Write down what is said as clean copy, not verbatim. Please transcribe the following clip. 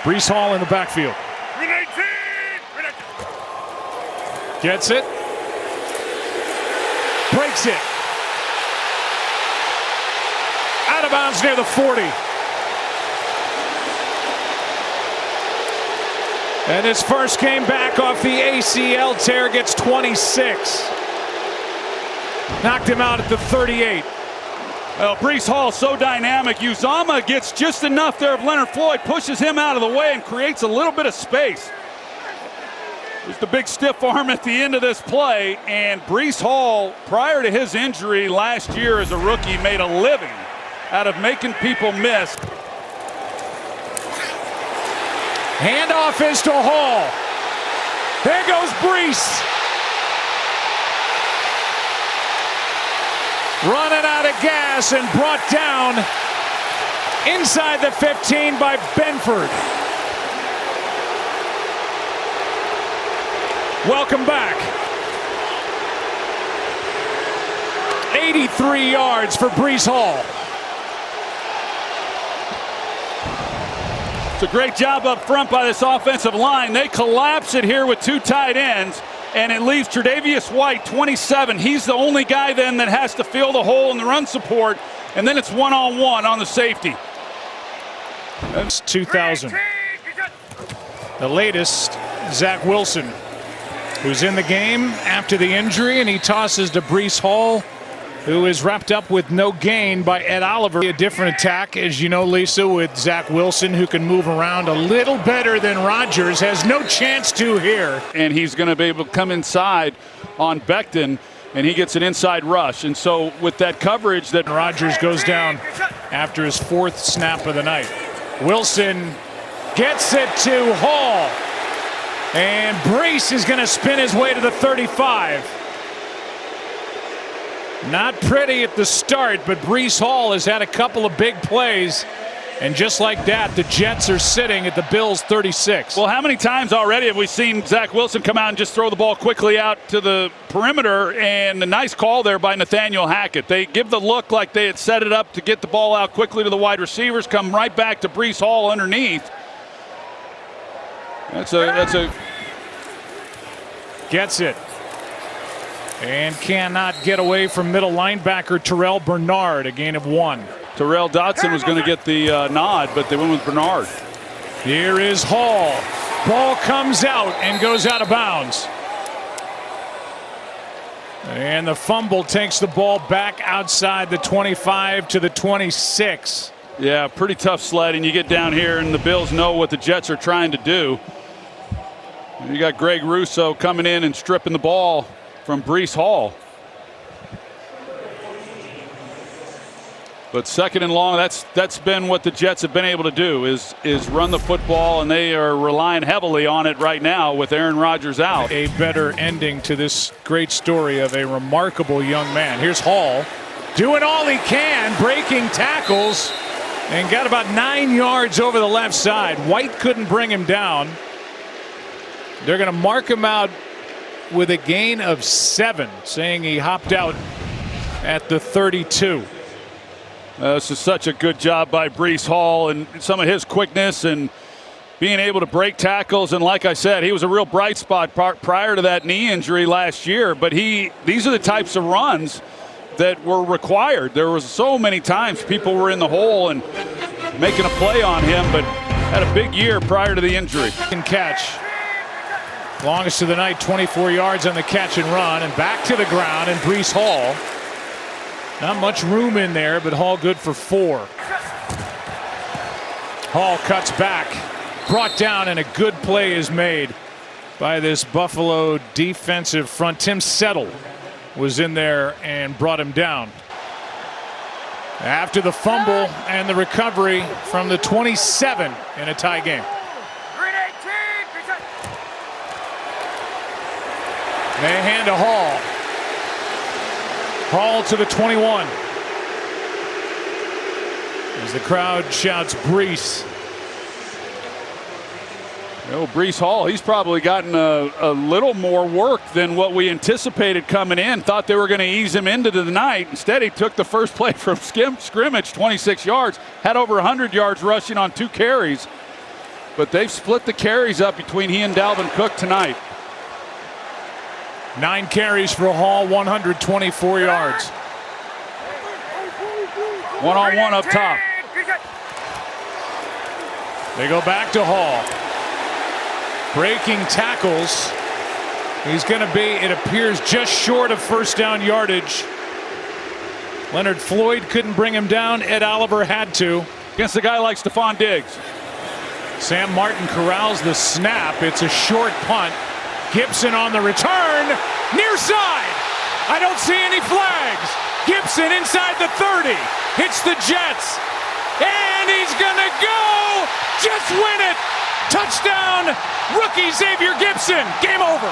Breece Hall in the backfield. Gets it. Breaks it. Out of bounds near the 40. And his first game back off the ACL tear, gets 26. Knocked him out at the 38. Well, Breece Hall so dynamic. Uzomah gets just enough there of Leonard Floyd, pushes him out of the way and creates a little bit of space. Just a big stiff arm at the end of this play, and Breece Hall, prior to his injury last year as a rookie, made a living out of making people miss. Handoff is to Hall. There goes Breece. Running out of gas and brought down inside the 15 by Benford. Welcome back. 83 yards for Breece Hall. It's a great job up front by this offensive line. They collapse it here with two tight ends, and it leaves Tre'Davious White, 27. He's the only guy then that has to fill the hole in the run support, and then it's one-on-one on the safety. That's 2000. The latest, Zach Wilson, who's in the game after the injury, and he tosses to Breece Hall, who is wrapped up with no gain by Ed Oliver. A different attack, as you know, Lisa, with Zach Wilson, who can move around a little better than Rodgers. Has no chance to here. And he's going to be able to come inside on Becton, and he gets an inside rush. And so with that coverage that Rodgers goes down after his fourth snap of the night. Wilson gets it to Hall. And Breece is going to spin his way to the 35. Not pretty at the start, but Breece Hall has had a couple of big plays. And just like that, the Jets are sitting at the Bills' 36. Well, how many times already have we seen Zach Wilson come out and just throw the ball quickly out to the perimeter? And a nice call there by Nathaniel Hackett. They give the look like they had set it up to get the ball out quickly to the wide receivers, come right back to Breece Hall underneath. That's a gets it. And cannot get away from middle linebacker Terrell Bernard, a gain of 1. Terrell Dotson was going to get the nod, but they went with Bernard. Here is Hall. Ball comes out and goes out of bounds. And the fumble takes the ball back outside the 25 to the 26. Yeah, pretty tough sledding. You get down here, and the Bills know what the Jets are trying to do. You got Greg Russo coming in and stripping the ball from Breece Hall. But second and long, that's been what the Jets have been able to do is run the football, and they are relying heavily on it right now with Aaron Rodgers out. A better ending to this great story of a remarkable young man. Here's Hall doing all he can, breaking tackles, and got about 9 yards over the left side. White couldn't bring him down. They're going to mark him out with a gain of 7, saying he hopped out at the 32. This is such a good job by Breece Hall, and some of his quickness and being able to break tackles. And like I said, he was a real bright spot prior to that knee injury last year. But these are the types of runs that were required. There was so many times people were in the hole and making a play on him, but had a big year prior to the injury. Can catch. Longest of the night, 24 yards on the catch and run, and back to the ground, and Breece Hall. Not much room in there, but Hall good for 4. Hall cuts back, brought down, and a good play is made by this Buffalo defensive front. Tim Settle was in there and brought him down. After the fumble and the recovery from the 27 in a tie game. They hand to Hall. Hall to the 21. As the crowd shouts Breece. Oh, Breece Hall, he's probably gotten a little more work than what we anticipated coming in. Thought they were going to ease him into the night. Instead, he took the first play from scrimmage, 26 yards, had over 100 yards rushing on 2 carries. but they've split the carries up between he and Dalvin Cook tonight. 9 carries for Hall, 124 yards. One-on-one up top. They go back to Hall. Breaking tackles. He's going to be, it appears, just short of first down yardage. Leonard Floyd couldn't bring him down. Ed Oliver had to. Against a guy like Stephon Diggs. Sam Martin corrals the snap. It's a short punt. Gibson on the return. Near side. I don't see any flags. Gibson inside the 30. Hits the Jets. And he's going to go. Jets win it. Touchdown. Rookie Xavier Gibson. Game over.